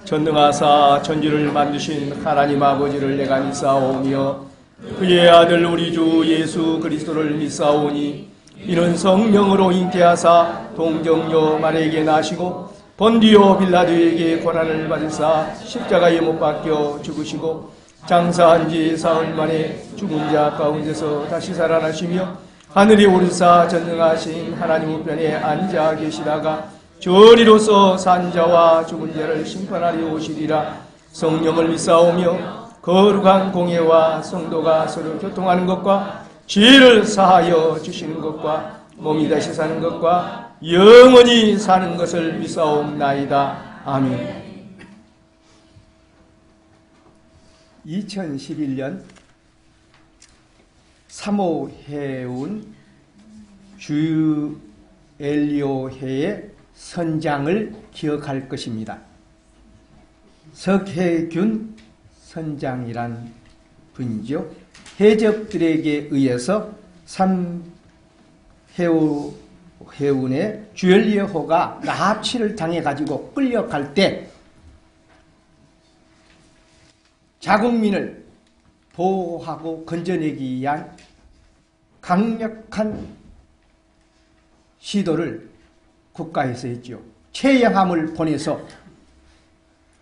전능하사 천지를 만드신 하나님 아버지를 내가 믿사오며 그의 아들 우리 주 예수 그리스도를 믿사오니 이는 성령으로 잉태하사 동정녀 마리아에게 나시고 본디오 빌라도에게 고난을 받으사 십자가에 못 박혀 죽으시고 장사한 지 사흘 만에 죽은 자 가운데서 다시 살아나시며 하늘에 오르사 전능하신 하나님 우편에 앉아 계시다가 저리로서 산자와 죽은 자를 심판하려 오시리라. 성령을 믿사오며 거룩한 공예와 성도가 서로 교통하는 것과 죄를 사하여 주시는 것과 몸이 다시 사는 것과 영원히 사는 것을 믿사옵나이다. 아멘. 2011년 3호 해운 주엘리오회의 선장을 기억할 것입니다. 석혜균 선장이란 분이죠. 해적들에게 의해서 해운의 주엘리오호가 납치를 당해가지고 끌려갈 때 자국민을 보호하고 건져내기 위한 강력한 시도를 국가에서 했죠. 최영함을 보내서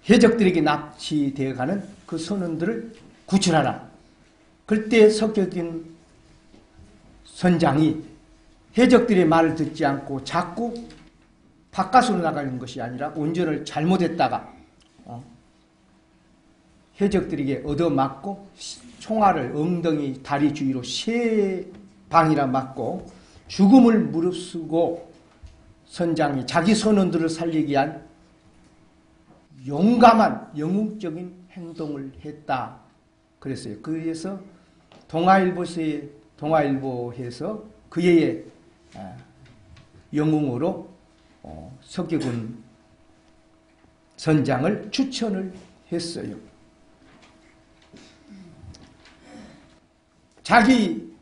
해적들에게 납치되어 가는 그 선원들을 구출하라. 그때 석혜균 선장이 해적들의 말을 듣지 않고 자꾸 바깥으로 나가는 것이 아니라 운전을 잘못했다가 해적들에게 얻어맞고 총알을 엉덩이 다리 주위로 3방이나 맞고 죽음을 무릅쓰고 선장이 자기 선원들을 살리기 위한 용감한 영웅적인 행동을 했다 그랬어요. 그래서 동아일보에서 그의 영웅으로 석혜균 선장을 추천을 했어요. 자기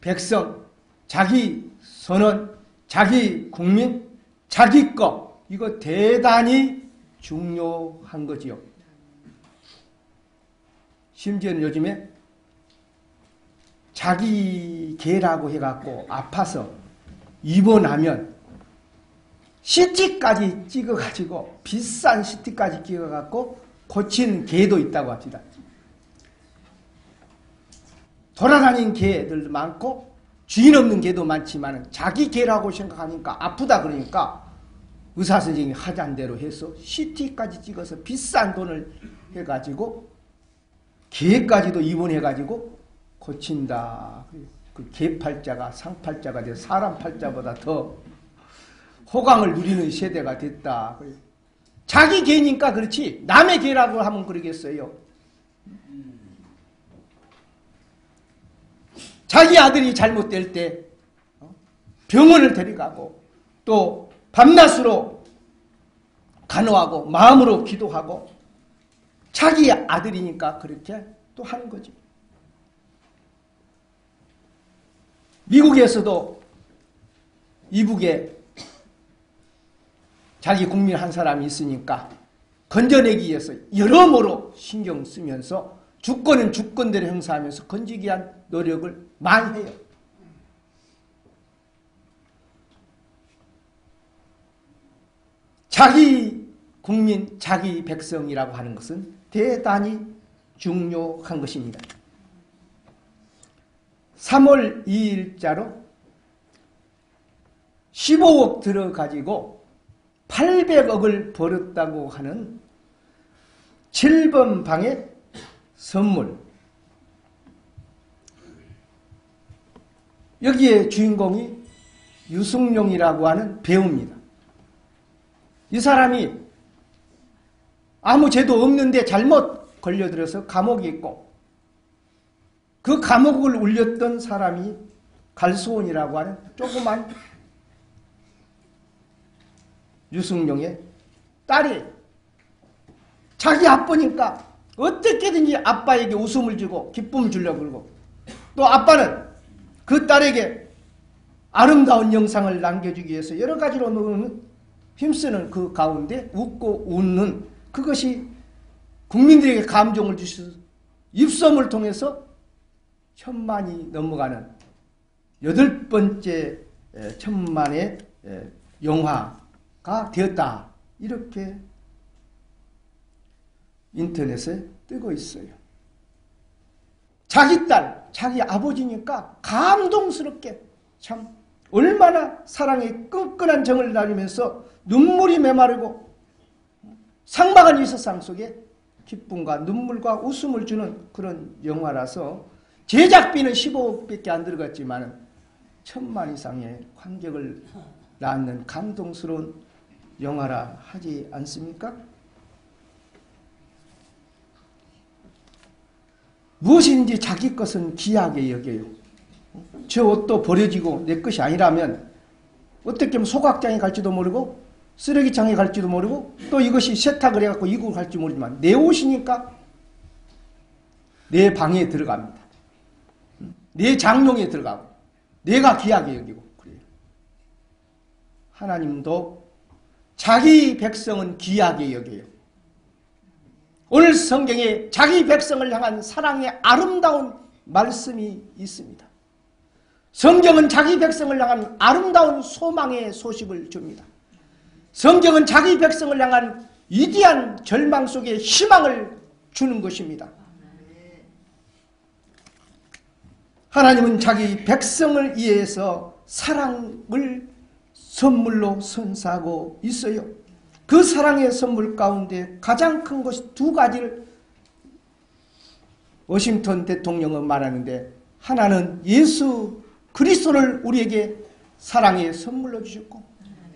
백성, 자기 선원, 자기 국민, 자기 것, 이거 대단히 중요한 거지요. 심지어는 요즘에 자기 개라고 해갖고 아파서 입원하면 CT까지 찍어가지고 비싼 CT까지 찍어갖고 고친 개도 있다고 합니다. 돌아다니는 개들도 많고 주인 없는 개도 많지만 자기 개라고 생각하니까 아프다 그러니까 의사선생님이 하자는 대로 해서 CT까지 찍어서 비싼 돈을 해가지고 개까지도 입원해가지고 고친다. 그 개 팔자가 상팔자가 돼서 사람 팔자보다 더 호강을 누리는 세대가 됐다. 자기 개니까 그렇지 남의 개라고 하면 그러겠어요. 자기 아들이 잘못될 때 병원을 데려가고 또 밤낮으로 간호하고 마음으로 기도하고 자기 아들이니까 그렇게 또 하는 거지. 미국에서도 이북에 자기 국민 한 사람이 있으니까 건져내기 위해서 여러모로 신경 쓰면서 주권은 주권대로 행사하면서 건지기 위한 노력을 많이 해요. 자기 국민, 자기 백성이라고 하는 것은 대단히 중요한 것입니다. 3월 2일자로 15억 들어가지고 800억을 벌었다고 하는 7번 방의 선물. 여기에 주인공이 유승룡이라고 하는 배우입니다. 이 사람이 아무 죄도 없는데 잘못 걸려들어서 감옥에 있고 그 감옥을 울렸던 사람이 갈수원이라고 하는 조그만 유승룡의 딸이에요. 자기 아빠니까 어떻게든지 아빠에게 웃음을 주고 기쁨을 주려고 그러고 또 아빠는 그 딸에게 아름다운 영상을 남겨주기 위해서 여러 가지로 힘쓰는 그 가운데 웃고 웃는 그것이 국민들에게 감동을 주셔서 입섬을 통해서 1000만이 넘어가는 8번째 1000만의 영화가 되었다. 이렇게 인터넷에 뜨고 있어요. 자기 딸, 자기 아버지니까 감동스럽게 참 얼마나 사랑의 끈끈한 정을 나누면서 눈물이 메마르고 상막한 이서상 속에 기쁨과 눈물과 웃음을 주는 그런 영화라서 제작비는 15억밖에 안 들어갔지만 1000만 이상의 관객을 낳는 감동스러운 영화라 하지 않습니까? 무엇인지 자기 것은 귀하게 여겨요. 저 옷도 버려지고 내 것이 아니라면 어떻게 하면 소각장에 갈지도 모르고 쓰레기장에 갈지도 모르고 또 이것이 세탁을 해갖고 이국을 갈지 모르지만 내 옷이니까 내 방에 들어갑니다. 내 장롱에 들어가고 내가 귀하게 여기고 그래요. 하나님도 자기 백성은 귀하게 여겨요. 오늘 성경에 자기 백성을 향한 사랑의 아름다운 말씀이 있습니다. 성경은 자기 백성을 향한 아름다운 소망의 소식을 줍니다. 성경은 자기 백성을 향한 위대한 절망 속에 희망을 주는 것입니다. 하나님은 자기 백성을 위해서 사랑을 선물로 선사하고 있어요. 그 사랑의 선물 가운데 가장 큰 것이 두 가지를 워싱턴 대통령은 말하는데, 하나는 예수 그리스도를 우리에게 사랑의 선물로 주셨고,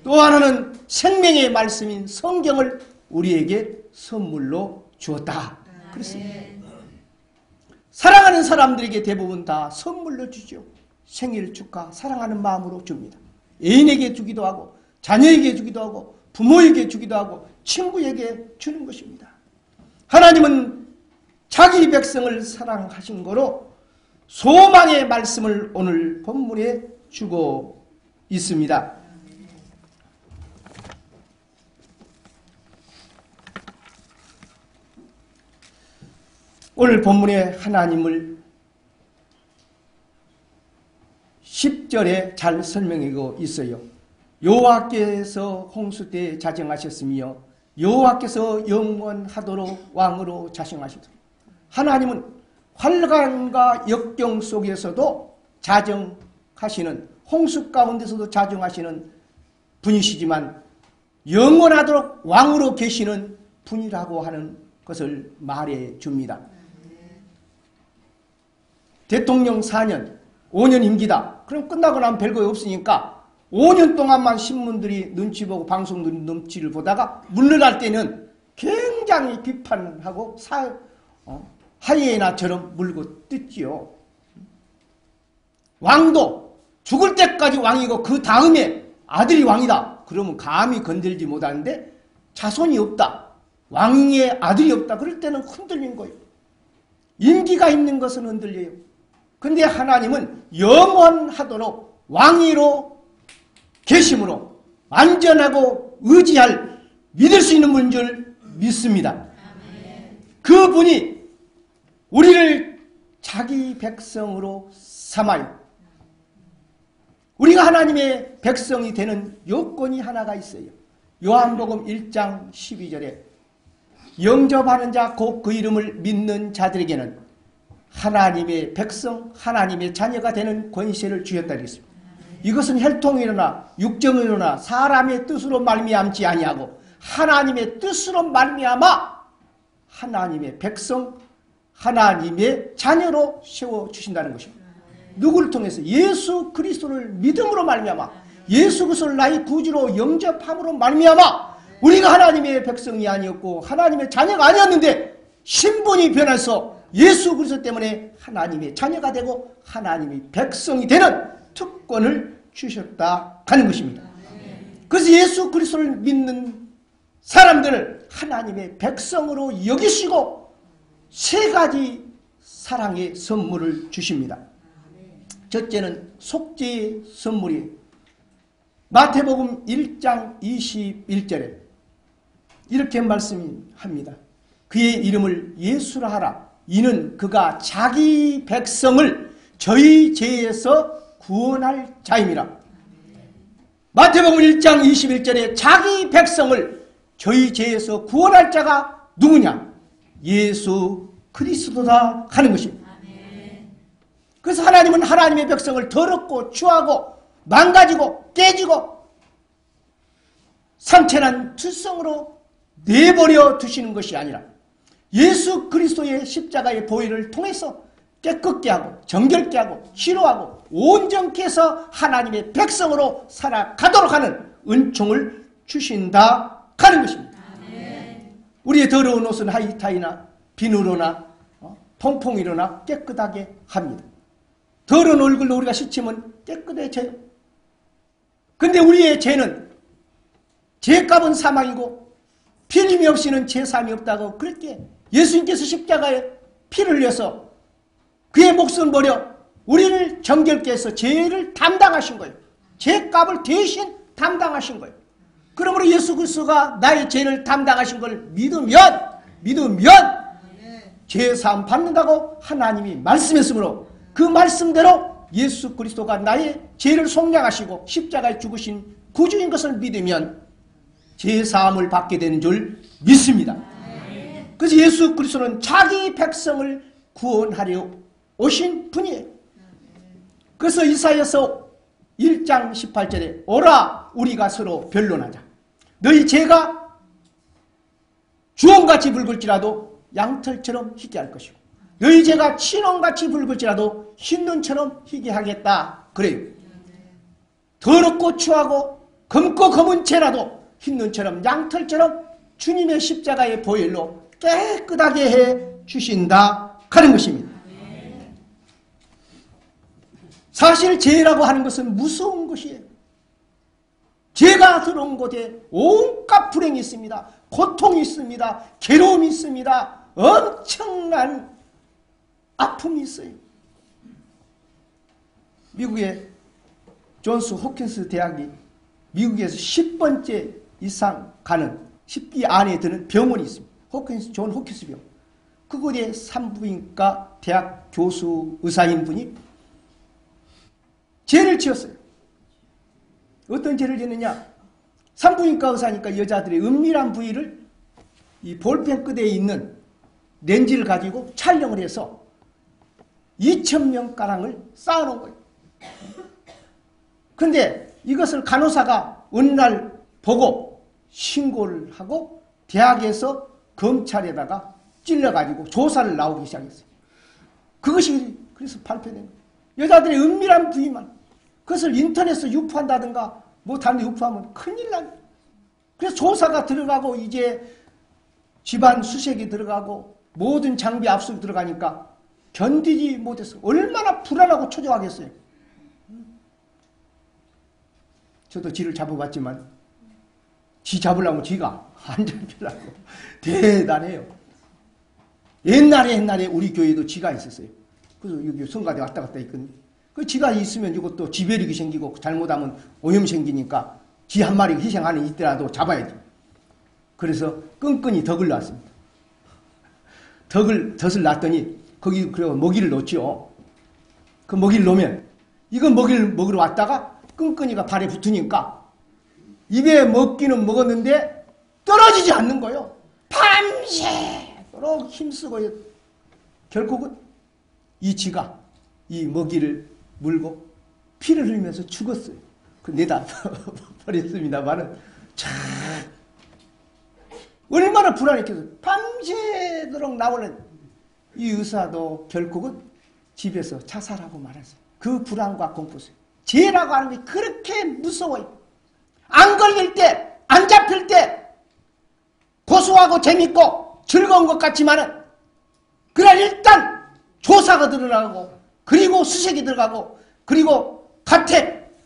또 하나는 생명의 말씀인 성경을 우리에게 선물로 주었다. 그렇습니다. 사랑하는 사람들에게 대부분 다 선물로 주죠. 생일 축하, 사랑하는 마음으로 줍니다. 애인에게 주기도 하고, 자녀에게 주기도 하고, 부모에게 주기도 하고, 친구에게 주는 것입니다. 하나님은 자기 백성을 사랑하신 거로 소망의 말씀을 오늘 본문에 주고 있습니다. 오늘 본문에 하나님을 10절에 잘 설명하고 있어요. 여호와께서 홍수 때 자정하셨으며 여호와께서 영원하도록 왕으로 자정하시도록. 하나님은 환란과 역경 속에서도 자정하시는, 홍수 가운데서도 자정하시는 분이시지만 영원하도록 왕으로 계시는 분이라고 하는 것을 말해 줍니다. 대통령 4년, 5년 임기다. 그럼 끝나고 나면 별거 없으니까 5년 동안만 신문들이 눈치 보고 방송들이 눈치를 보다가 물러날 때는 굉장히 비판하고 하이에나처럼 물고 뜯지요. 왕도 죽을 때까지 왕이고 그 다음에 아들이 왕이다. 그러면 감히 건들지 못하는데 자손이 없다. 왕의 아들이 없다. 그럴 때는 흔들린 거예요. 임기가 있는 것은 흔들려요. 근데 하나님은 영원하도록 왕위로 계심으로 안전하고 의지할, 믿을 수 있는 분인 줄 믿습니다. 그분이 우리를 자기 백성으로 삼아요. 우리가 하나님의 백성이 되는 요건이 하나가 있어요. 요한복음 1장 12절에 영접하는 자 곧 그 이름을 믿는 자들에게는 하나님의 백성, 하나님의 자녀가 되는 권세를 주셨다 그랬습니다. 이것은 혈통이로나 육정이로나 사람의 뜻으로 말미암지 아니하고 하나님의 뜻으로 말미암아 하나님의 백성, 하나님의 자녀로 세워주신다는 것입니다. 누구를 통해서? 예수 그리스도를 믿음으로 말미암아, 예수 그리스도를 나의 구주로 영접함으로 말미암아 우리가 하나님의 백성이 아니었고 하나님의 자녀가 아니었는데 신분이 변해서 예수 그리스도 때문에 하나님의 자녀가 되고 하나님의 백성이 되는 특권을 주셨다 하는 것입니다. 그래서 예수 그리스도를 믿는 사람들을 하나님의 백성으로 여기시고 세 가지 사랑의 선물을 주십니다. 첫째는 속죄의 선물이에요. 마태복음 1장 21절에 이렇게 말씀합니다. 그의 이름을 예수라 하라. 이는 그가 자기 백성을 저희 죄에서 구원할 자임이라. 마태복음 1장 21절에 자기 백성을 저희 죄에서 구원할 자가 누구냐? 예수 그리스도다 하는 것입니다. 그래서 하나님은 하나님의 백성을 더럽고 추하고 망가지고 깨지고 상처난 투성으로 내버려 두시는 것이 아니라 예수 그리스도의 십자가의 보혈을 통해서 깨끗게 하고 정결케 하고 치료하고 온전케 해서 하나님의 백성으로 살아가도록 하는 은총을 주신다 하는 것입니다. 우리의 더러운 옷은 하이타이나 비누로나 통풍이로나 깨끗하게 합니다. 더러운 얼굴로 우리가 씻으면 깨끗해져요. 근데 우리의 죄는 죄값은 사망이고 필림이 없이는 죄사함이 없다고 그렇게 예수님께서 십자가에 피를 흘려서 그의 목숨을 버려 우리를 정결케 해서 죄를 담당하신 거예요. 죄값을 대신 담당하신 거예요. 그러므로 예수 그리스도가 나의 죄를 담당하신 걸 믿으면 죄사함 받는다고 하나님이 말씀했으므로 그 말씀대로 예수 그리스도가 나의 죄를 속량하시고 십자가에 죽으신 구주인 것을 믿으면 죄사함을 받게 되는 줄 믿습니다. 그래서 예수 그리스도는 자기 백성을 구원하려 오신 분이에요. 그래서 이사야서 1장 18절에 오라 우리가 서로 변론하자. 너희 죄가 주홍같이 붉을지라도 양털처럼 희게 할 것이고 너희 죄가 진홍같이 붉을지라도 흰눈처럼 희게 하겠다. 그래요. 더럽고 추하고 검고 검은 죄라도 흰눈처럼 양털처럼 주님의 십자가의 보혈로 깨끗하게 해 주신다 하는 것입니다. 사실 죄라고 하는 것은 무서운 것이에요. 죄가 들어온 곳에 온갖 불행이 있습니다. 고통이 있습니다. 괴로움이 있습니다. 엄청난 아픔이 있어요. 미국의 존스 호킨스 대학이 미국에서 10번째 이상 가는 10기 안에 드는 병원이 있습니다. 존 호킨스 병원. 그곳에 산부인과 대학 교수 의사인 분이 죄를 지었어요. 어떤 죄를 지었느냐? 산부인과 의사니까 여자들의 은밀한 부위를 이 볼펜 끝에 있는 렌즈를 가지고 촬영을 해서 2,000명 가량을 쌓아놓은 거예요. 근데 이것을 간호사가 어느 날 보고 신고를 하고 대학에서 검찰에다가 찔러가지고 조사를 나오기 시작했어요. 그것이 그래서 발표된 거예요. 여자들의 은밀한 부위만. 그것을 인터넷에서 유포한다든가 뭐 다른 데 유포하면 큰일 나요. 그래서 조사가 들어가고 이제 집안 수색이 들어가고 모든 장비 압수가 들어가니까 견디지 못해서 얼마나 불안하고 초조하겠어요. 저도 쥐를 잡아봤지만 쥐 잡으려면 쥐가 안 잡히려고 대단해요. 옛날에 우리 교회도 쥐가 있었어요. 그래서 여기 성가대 왔다 갔다 있거든요. 그 쥐가 있으면 이것도 쥐배력이 생기고 잘못하면 오염 생기니까 쥐 한 마리 희생하는 이때라도 잡아야지. 그래서 끈끈이 덕을 놨습니다. 덫을 놨더니 거기 그리고 먹이를 놓죠. 그 먹이를 놓으면 이건 먹이를 먹으러 왔다가 끈끈이가 발에 붙으니까 입에 먹기는 먹었는데 떨어지지 않는 거예요. 밤새도록 힘쓰고 결국은 이 쥐가 이 먹이를 물고 피를 흘리면서 죽었어요. 그 내다 버렸습니다만은 참 얼마나 불안했겠어요. 밤새도록 나오는 이 의사도 결국은 집에서 자살하고 말았어요. 그 불안과 공포스. 죄라고 하는 게 그렇게 무서워요. 안 걸릴 때, 안 잡힐 때 고소하고 재밌고 즐거운 것 같지만은 그날 일단 조사가 들어가고 그리고 수색이 들어가고 그리고 가택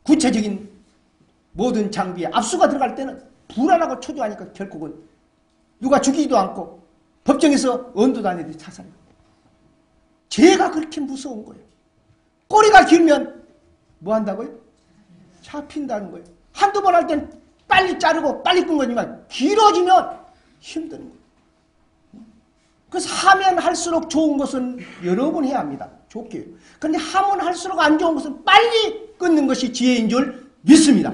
구체적인 모든 장비에 압수가 들어갈 때는 불안하고 초조하니까 결국은 누가 죽이지도 않고 법정에서 언도도 안 해도 자살해요. 죄가 그렇게 무서운 거예요. 꼬리가 길면 뭐 한다고요? 잡힌다는 거예요. 한두 번 할 땐 빨리 자르고 빨리 끈 거지만 길어지면 힘든 거예요. 그래서 하면 할수록 좋은 것은 여러 번 해야 합니다. 좋게요. 그런데 하면 할수록 안 좋은 것은 빨리 끊는 것이 지혜인 줄 믿습니다.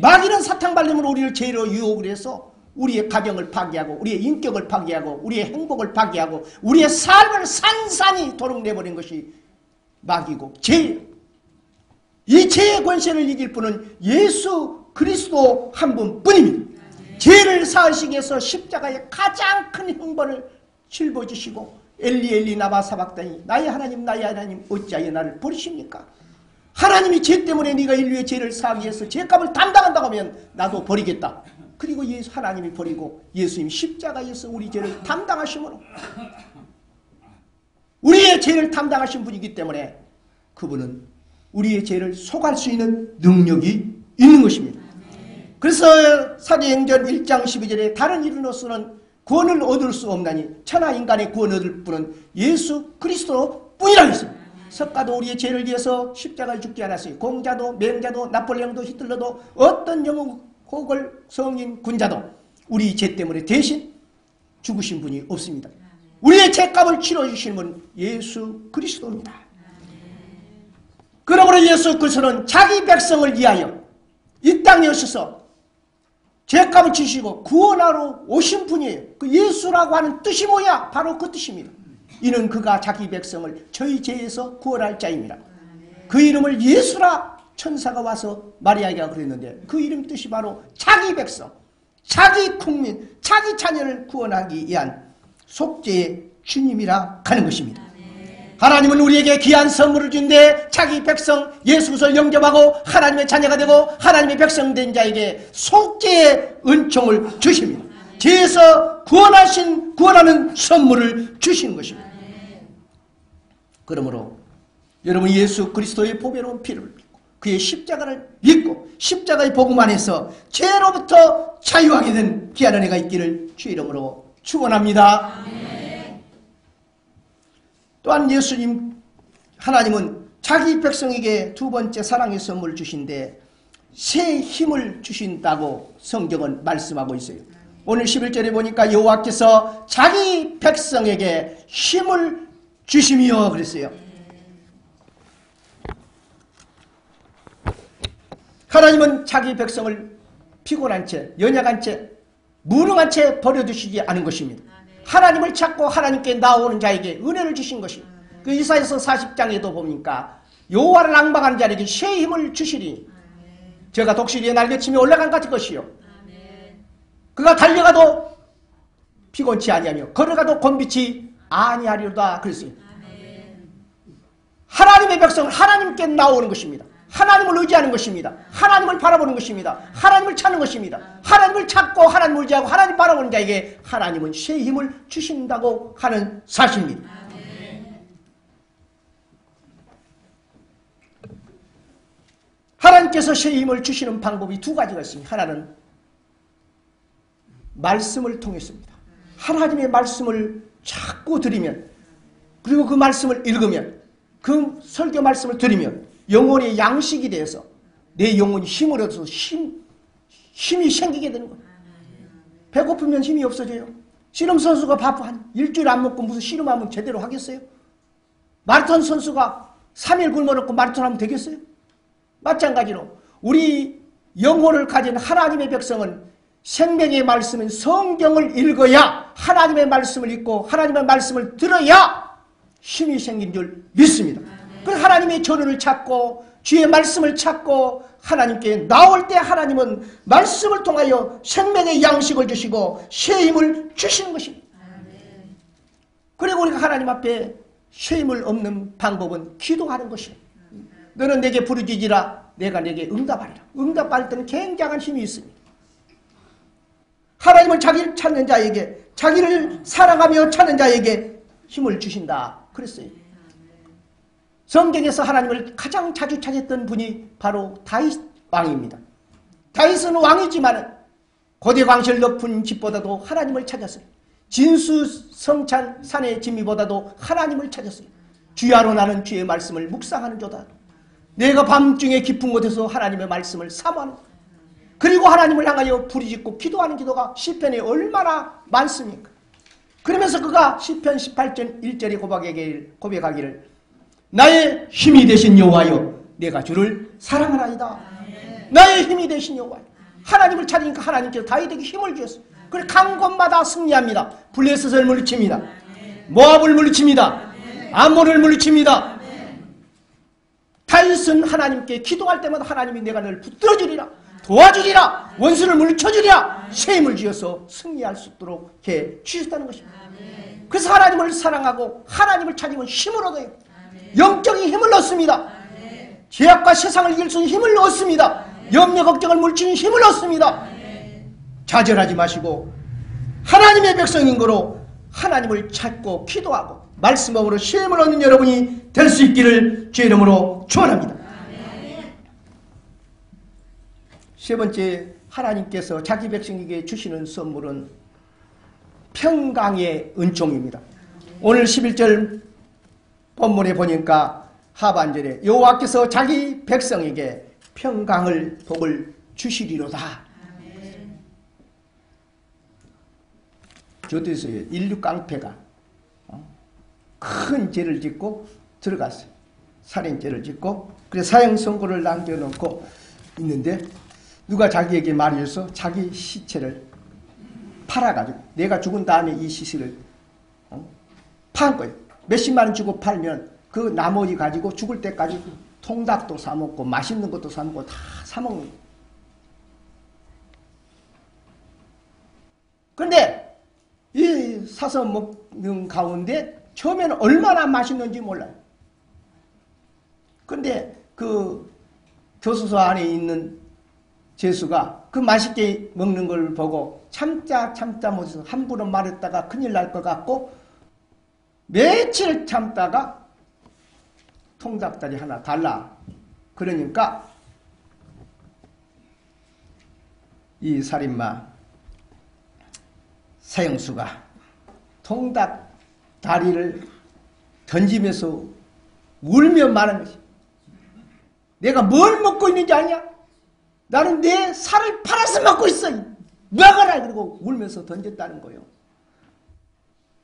마귀는 사탕 발림으로 우리를 죄로 유혹을 해서 우리의 가정을 파괴하고 우리의 인격을 파괴하고 우리의 행복을 파괴하고 우리의 삶을 산산이 도둑내버린 것이 마귀고 죄예요. 이 죄의 권세를 이길 분은 예수 그리스도 한 분뿐입니다. 죄를 사하시기 위해서 십자가의 가장 큰 형벌을 짊어지시고 엘리 엘리 나바 사박다니 나의 하나님 어찌하여 나를 버리십니까? 하나님이 죄 때문에 네가 인류의 죄를 사하기 위해서 죄값을 담당한다고 하면 나도 버리겠다. 그리고 하나님이 버리고 예수님 십자가에서 우리 죄를 담당하심으로 우리의 죄를 담당하신 분이기 때문에 그분은 우리의 죄를 속할 수 있는 능력이 있는 것입니다. 그래서 사도행전 1장 12절에 다른 이름으로서는 구원을 얻을 수 없나니 천하 인간의 구원을 얻을 분은 예수 그리스도 뿐이라고 했습니다. 석가도 우리의 죄를 위해서 십자가에 죽지 않았어요. 공자도 맹자도 나폴레옹도 히틀러도 어떤 영웅 혹을 성인 군자도 우리 죄 때문에 대신 죽으신 분이 없습니다. 우리의 죄값을 치러주시는 분은 예수 그리스도입니다. 그러므로 예수 그리스도는 자기 백성을 위하여 이 땅에 오셔서 죄값을 지시고 구원하러 오신 분이에요. 그 예수라고 하는 뜻이 뭐야? 바로 그 뜻입니다. 이는 그가 자기 백성을 저희 죄에서 구원할 자입니다. 그 이름을 예수라 천사가 와서 마리아에게 그랬는데 그 이름 뜻이 바로 자기 백성, 자기 국민, 자기 자녀를 구원하기 위한 속죄의 주님이라 하는 것입니다. 하나님은 우리에게 귀한 선물을 준데 자기 백성 예수 그리스도를 영접하고 하나님의 자녀가 되고 하나님의 백성 된 자에게 속죄의 은총을 주십니다. 죄에서 구원하는 선물을 주시는 것입니다. 그러므로 여러분 예수 그리스도의 보배로운 피를 믿고 그의 십자가를 믿고 십자가의 복음 안에서 죄로부터 자유하게 된 귀한 은혜가 있기를 주 이름으로 축원합니다. 또한 하나님은 자기 백성에게 두 번째 사랑의 선물을 주신데 새 힘을 주신다고 성경은 말씀하고 있어요. 오늘 11절에 보니까 여호와께서 자기 백성에게 힘을 주시며 그랬어요. 하나님은 자기 백성을 피곤한 채, 연약한 채, 무능한 채 버려두시지 않은 것입니다. 하나님을 찾고 하나님께 나오는 자에게 은혜를 주신 것입니다. 그 이사야서 40장에도 보니까 여호와를 앙망하는 자에게 새 힘을 주시리. 제가 독수리에 날개치며 올라간 같은 것이요. 그가 달려가도 피곤치 아니하며 걸어가도 곤비치 아니하리로다 그랬어요. 하나님의 백성은 하나님께 나오는 것입니다. 하나님을 의지하는 것입니다. 하나님을 바라보는 것입니다. 하나님을 찾는 것입니다. 하나님을 찾고 하나님을 의지하고 하나님 바라보는 자에게 하나님은 새 힘을 주신다고 하는 사실입니다. 하나님께서 새 힘을 주시는 방법이 두 가지가 있습니다. 하나는 말씀을 통했습니다. 하나님의 말씀을 자꾸 들으면 그리고 그 말씀을 읽으면 그 설교 말씀을 들으면 영혼의 양식이 되어서 내 영혼이 힘을 얻어서 힘이 생기게 되는 거예요. 배고프면 힘이 없어져요. 씨름 선수가 밥 한 일주일 안 먹고 무슨 씨름하면 제대로 하겠어요? 마라톤 선수가 3일 굶어놓고 마라톤 하면 되겠어요? 마찬가지로 우리 영혼을 가진 하나님의 백성은 생명의 말씀인 성경을 읽어야 하나님의 말씀을 읽고 하나님의 말씀을 들어야 힘이 생긴 줄 믿습니다. 그래서 하나님의 전언을 찾고 주의 말씀을 찾고 하나님께 나올 때 하나님은 말씀을 통하여 생명의 양식을 주시고 새 힘을 주시는 것입니다. 그리고 우리가 하나님 앞에 새 힘을 얻는 방법은 기도하는 것입니다. 너는 내게 부르짖으라 내가 내게 응답하리라. 응답할 때는 굉장한 힘이 있습니다. 하나님을 자기를 찾는 자에게 자기를 사랑하며 찾는 자에게 힘을 주신다 그랬어요. 성경에서 하나님을 가장 자주 찾았던 분이 바로 다윗 왕입니다. 다윗은 왕이지만 고대 광실 높은 집보다도 하나님을 찾았어요. 진수성찬 산의 진미보다도 하나님을 찾았어요. 주야로 나는 주의 말씀을 묵상하는 조다. 내가 밤중에 깊은 곳에서 하나님의 말씀을 사모하는, 그리고 하나님을 향하여 부르짖고 기도하는 기도가 시편에 얼마나 많습니까? 그러면서 그가 시편 18편 1절에 고백하기를 나의 힘이 되신 여호와여 내가 주를 사랑하나이다. 나의 힘이 되신 여호와여. 하나님을 찾으니까 하나님께서 다윗에게 힘을 주셨어요. 그래서 간 곳마다 승리합니다. 블레셋을 물리칩니다. 모압을 물리칩니다. 암몬을 물리칩니다. 다윗은 하나님께 기도할 때마다 하나님이 내가 너를 붙들어주리라, 도와주리라, 원수를 물리쳐주리라, 새 힘을 지어서 승리할 수 있도록 해 주셨다는 것입니다. 그래서 하나님을 사랑하고 하나님을 찾으면 힘을 얻어요. 영적인 힘을 얻습니다. 죄악과 세상을 이길 수 있는 힘을 얻습니다. 염려 걱정을 물리치는 힘을 얻습니다. 좌절하지 마시고 하나님의 백성인 거로 하나님을 찾고 기도하고 말씀으로 힘을 얻는 여러분이 될 수 있기를 주의 이름으로 축원합니다. 세 번째, 하나님께서 자기 백성에게 주시는 선물은 평강의 은총입니다. 오늘 11절 본문에 보니까 하반절에 여호와께서 자기 백성에게 평강을 복을 주시리로다. 저도에서요, 인류 깡패가 큰 죄를 짓고 들어갔어요. 살인죄를 짓고, 그래서 사형 선고를 남겨놓고 있는데 누가 자기에게 말해줘서 자기 시체를 팔아가지고 내가 죽은 다음에 이 시체를 판 거예요. 몇십만 원 주고 팔면 그 나머지 가지고 죽을 때까지 통닭도 사먹고 맛있는 것도 사먹고 다 사먹는 거예요. 그런데 이 사서 먹는 가운데 처음에는 얼마나 맛있는지 몰라요. 그런데 그 교수소 안에 있는 제수가 그 맛있게 먹는 걸 보고 참자 못해서 함부로 말했다가 큰일 날 것 같고 며칠 참다가 통닭다리 하나 달라. 그러니까 이 살인마 사형수가 통닭 다리를 던지면서 울며 말하는 것이, 내가 뭘 먹고 있는지 아냐? 나는 내 살을 팔아서 먹고 있어. 먹어라. 그러고 울면서 던졌다는 거예요.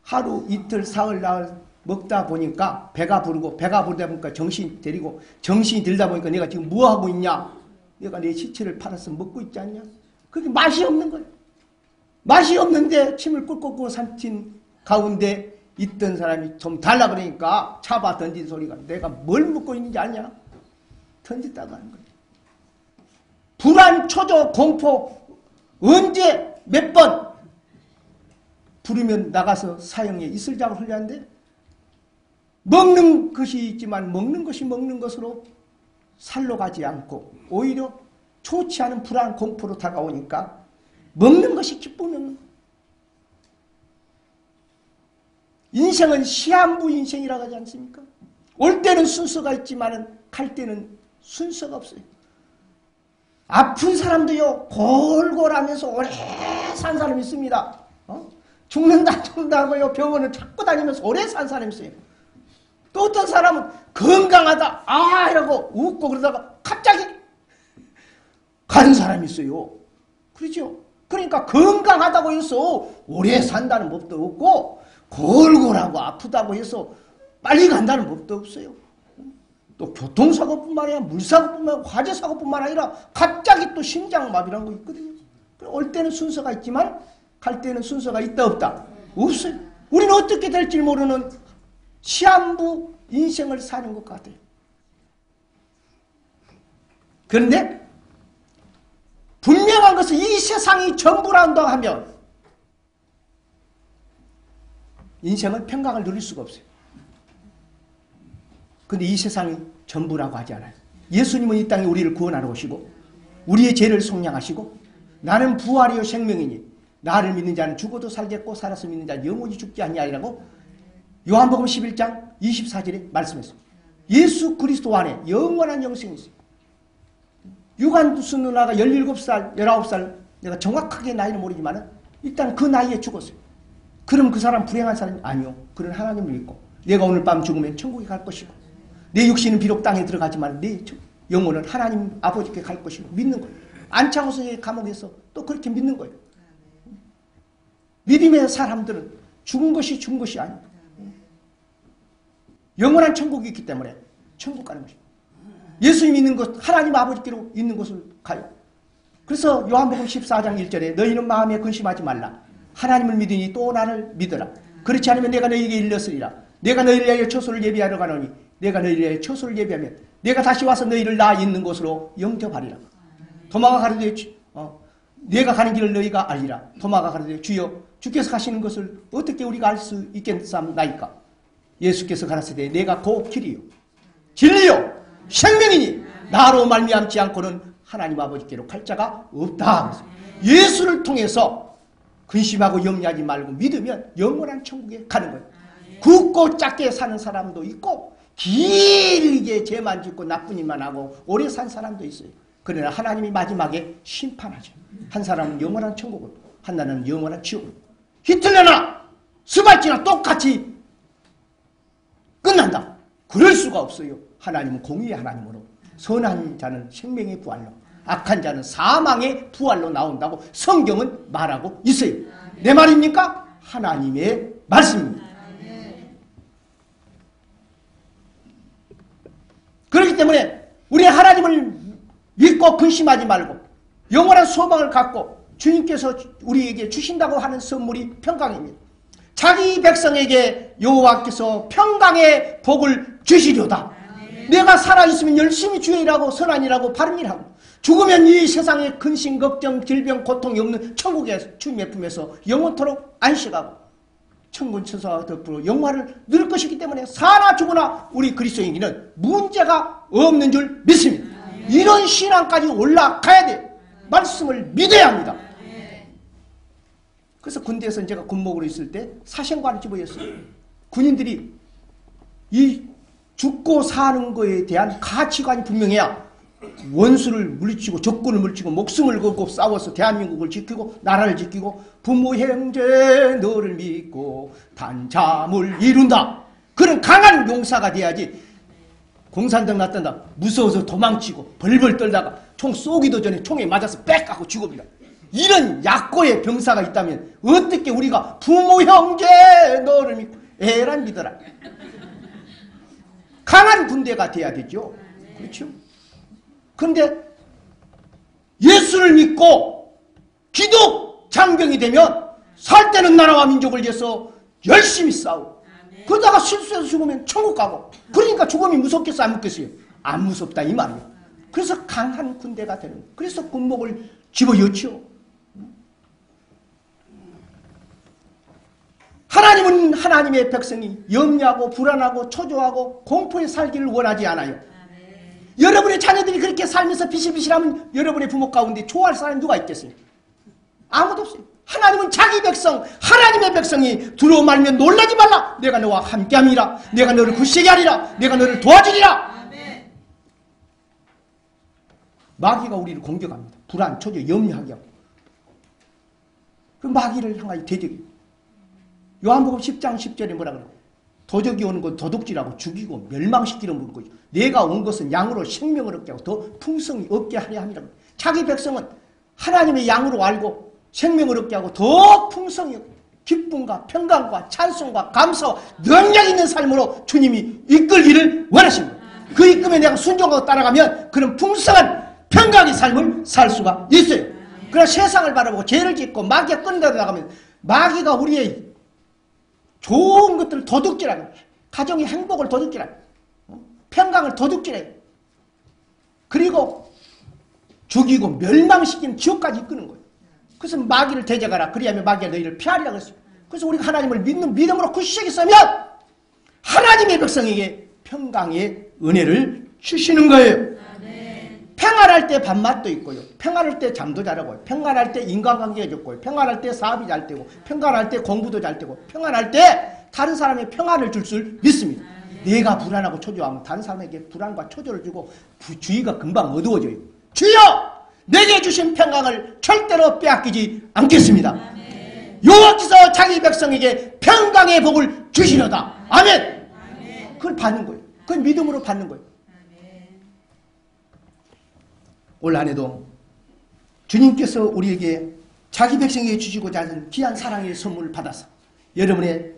하루 이틀 사흘 나흘 먹다 보니까 배가 부르고, 배가 부르다 보니까 정신이 들이고, 정신이 들다 보니까 내가 지금 뭐 하고 있냐? 내가 내 시체를 팔아서 먹고 있지 않냐? 그게 맛이 없는 거예요. 맛이 없는데 침을 꿀꺽꿀 삼킨 가운데 있던 사람이 좀 달라 그러니까 잡아 던진 소리가, 내가 뭘 먹고 있는지 아냐? 던졌다고 하는 거예요. 불안, 초조, 공포, 언제 몇 번 부르면 나가서 사형에 이슬 자국 흘렸는데, 먹는 것이 있지만 먹는 것이 먹는 것으로 살로 가지 않고 오히려 좋지 않은 불안, 공포로 다가오니까 먹는 것이 기쁨이 없는 거예요. 인생은 시한부 인생이라고 하지 않습니까? 올 때는 순서가 있지만 갈 때는 순서가 없어요. 아픈 사람도요, 골골하면서 오래 산 사람이 있습니다. 죽는다고요, 병원을 찾고 다니면서 오래 산 사람이 있어요. 또 어떤 사람은 건강하다, 이러고 웃고 그러다가 갑자기 가는 사람이 있어요. 그렇죠? 그러니까 건강하다고 해서 오래 산다는 법도 없고, 골골하고 아프다고 해서 빨리 간다는 법도 없어요. 또 교통사고뿐만 아니라 물사고뿐만 아니라 화재사고뿐만 아니라 갑자기 또 심장마비라는 거 있거든요. 올 때는 순서가 있지만 갈 때는 순서가 있다 없다? 없어요. 우리는 어떻게 될지 모르는 시한부 인생을 사는 것 같아요. 그런데 분명한 것은 이 세상이 전부란다 하면 인생은 평강을 누릴 수가 없어요. 근데 이 세상이 전부라고 하지 않아요. 예수님은 이 땅에 우리를 구원하러 오시고 우리의 죄를 속량하시고 나는 부활이요 생명이니 나를 믿는 자는 죽어도 살겠고 살아서 믿는 자는 영원히 죽지 않냐이라고 요한복음 11장 24절에 말씀했어요. 예수 그리스도 안에 영원한 영생이 있어요. 유관두스 누나가 17살, 19살 내가 정확하게 나이는 모르지만 일단 그 나이에 죽었어요. 그럼 그 사람 불행한 사람이 아니요. 그는 하나님을 믿고 내가 오늘 밤 죽으면 천국에 갈 것이고 내 육신은 비록 땅에 들어가지만 내 영혼은 하나님 아버지께 갈 것이고 믿는 거예요. 안창호스의 감옥에서 또 그렇게 믿는 거예요. 믿음의 사람들은 죽은 것이 아닙니다. 영원한 천국이 있기 때문에 천국 가는 것입니다. 예수님 있는 곳, 하나님 아버지께로 있는 곳을 가요. 그래서 요한복음 14장 1절에 너희는 마음에 근심하지 말라. 하나님을 믿으니 또 나를 믿으라. 그렇지 않으면 내가 너희에게 일렀으리라. 내가 너희를 위하여 처소를 예비하러 가노니 내가 너희를 위하여 처소를 예비하면 내가 다시 와서 너희를 나 있는 곳으로 영접하리라. 도마가 가르되 내가 가는 길을 너희가 알리라. 도마가 가르되 주여 주께서 가시는 것을 어떻게 우리가 알 수 있겠사옵나이까. 예수께서 가라사대 내가 곧 길이요 진리요 생명이니 나로 말미암지 않고는 하나님 아버지께로 갈 자가 없다. 예수를 통해서 근심하고 염려하지 말고 믿으면 영원한 천국에 가는 거예요. 굵고 작게 사는 사람도 있고 길게 죄만 짓고 나쁜 일만 하고 오래 산 사람도 있어요. 그러나 하나님이 마지막에 심판하죠. 한 사람은 영원한 천국을, 한 나라는 영원한 지옥을. 히틀러나 스발치나 똑같이 끝난다. 그럴 수가 없어요. 하나님은 공의의 하나님으로 선한 자는 생명의 부활로 악한 자는 사망의 부활로 나온다고 성경은 말하고 있어요. 내 말입니까? 하나님의 말씀입니다. 그렇기 때문에 우리 하나님을 믿고 근심하지 말고 영원한 소망을 갖고 주님께서 우리에게 주신다고 하는 선물이 평강입니다. 자기 백성에게 여호와께서 평강의 복을 주시려다. 내가 살아있으면 열심히 주의 일하고 선한 일하고 바른 일하고 죽으면 이 세상에 근심, 걱정, 질병, 고통이 없는 천국의 주님의 품에서 영원토록 안식하고 천군 천사와 덕분으로 영화를 누릴 것이기 때문에 사나 죽으나 우리 그리스도인에게는 문제가 없는 줄 믿습니다. 이런 신앙까지 올라가야 돼요. 말씀을 믿어야 합니다. 그래서 군대에서 제가 군목으로 있을 때 사생관을 집어였어요. 군인들이 이 죽고 사는 거에 대한 가치관이 분명해야 원수를 물리치고 적군을 물리치고 목숨을 걸고 싸워서 대한민국을 지키고 나라를 지키고 부모 형제 너를 믿고 단잠을 이룬다. 그런 강한 용사가 돼야지. 공산당 났단다 무서워서 도망치고 벌벌 떨다가 총 쏘기도 전에 총에 맞아서 빽 하고 죽읍니다. 이런 약고의 병사가 있다면 어떻게 우리가 부모 형제 너를 믿고 에란 믿어라. 강한 군대가 돼야 되죠. 그렇죠? 그런데 예수를 믿고 기독 장병이 되면 살 때는 나라와 민족을 위해서 열심히 싸우고 그러다가 실수해서 죽으면 천국 가고 그러니까 죽음이 무섭겠어 안 무섭겠어요? 안 무섭다 이 말이에요. 그래서 강한 군대가 되는 거예요. 그래서 군목을 집어였죠. 하나님은 하나님의 백성이 염려하고 불안하고 초조하고 공포에 살기를 원하지 않아요. 여러분의 자녀들이 그렇게 살면서 비실비실하면 여러분의 부모 가운데 좋아할 사람이 누가 있겠어요? 아무도 없어요. 하나님은 자기 백성, 하나님의 백성이 두려워 말면 놀라지 말라. 내가 너와 함께함이라. 내가 너를 굳세게 하리라. 내가 너를 도와주리라. 마귀가 우리를 공격합니다. 불안, 초조, 염려하게 하고. 그 마귀를 향하여 대적이. 요한복음 10장 10절에 뭐라 그래요? 도적이 오는 건 도둑질하고 죽이고 멸망시키려 무는 거죠. 내가 온 것은 양으로 생명을 얻게 하고 더 풍성히 얻게 하려 함이라. 자기 백성은 하나님의 양으로 알고 생명을 얻게 하고 더 풍성히 기쁨과 평강과 찬송과 감사와 능력 있는 삶으로 주님이 이끌기를 원하십니다. 그 이끌에 내가 순종하고 따라가면 그런 풍성한 평강의 삶을 살 수가 있어요. 그러나 세상을 바라보고 죄를 짓고 마귀가 끈다 나가면 마귀가 우리의 좋은 것들을 도둑질하고 가정의 행복을 도둑질하고 평강을 도둑질해요. 그리고 죽이고 멸망시키는 지옥까지 이끄는 거예요. 그래서 마귀를 대적하라. 그리하면 마귀가 너희를 피하리라 그랬어요. 그래서 우리가 하나님을 믿는 믿음으로 굳세게 서면 하나님의 백성에게 평강의 은혜를 주시는 거예요. 평안할 때 밥맛도 있고요. 평안할 때 잠도 잘하고요. 평안할 때 인간관계가 좋고요. 평안할 때 사업이 잘 되고 평안할 때 공부도 잘 되고 평안할 때 다른 사람의 평안을 줄 줄 믿습니다. 내가 불안하고 초조하면 다른 사람에게 불안과 초조를 주고 주의가 금방 어두워져요. 주여! 내게 주신 평강을 절대로 빼앗기지 않겠습니다. 여호와께서 자기 백성에게 평강의 복을 주시려다. 아멘! 그걸 받는 거예요. 그걸 믿음으로 받는 거예요. 올 한해도 주님께서 우리에게 자기 백성에게 주시고자 하는 귀한 사랑의 선물을 받아서 여러분의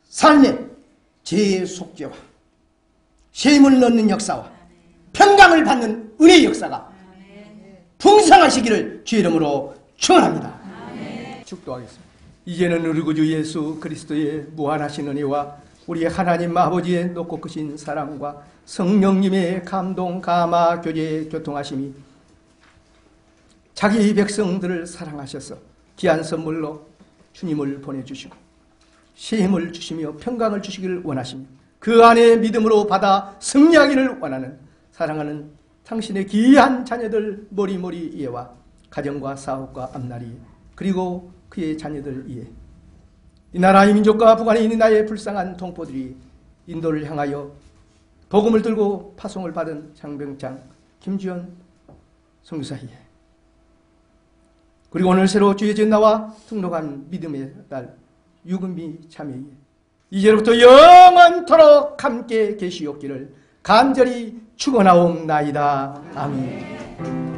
삶에 죄의 속죄와 셈을 넣는 역사와 평강을 받는 은혜의 역사가 풍성하시기를 주 이름으로 축원합니다. 축도하겠습니다. 이제는 우리 구주 예수 그리스도의 무한하신 은혜와 우리 하나님 아버지의 높고 크신 사랑과 성령님의 감동, 감화, 교제, 교통하심이 자기 백성들을 사랑하셔서 귀한 선물로 주님을 보내주시고 쉼을 주시며 평강을 주시기를 원하십니다. 그 안에 믿음으로 받아 승리하기를 원하는 사랑하는 당신의 귀한 자녀들 모리모리 이해와 가정과 사업과 앞날이 그리고 그의 자녀들 이해 이 나라의 민족과 북한에 있는 나의 불쌍한 동포들이 인도를 향하여 복음을 들고 파송을 받은 장병장 김주현 선교사 이해 그리고 오늘 새로 주의 전나와 등록한 믿음의 딸 유금비 자매이해 이제로부터 영원토록 함께 계시옵기를 간절히 축원하옵나이다. 아멘.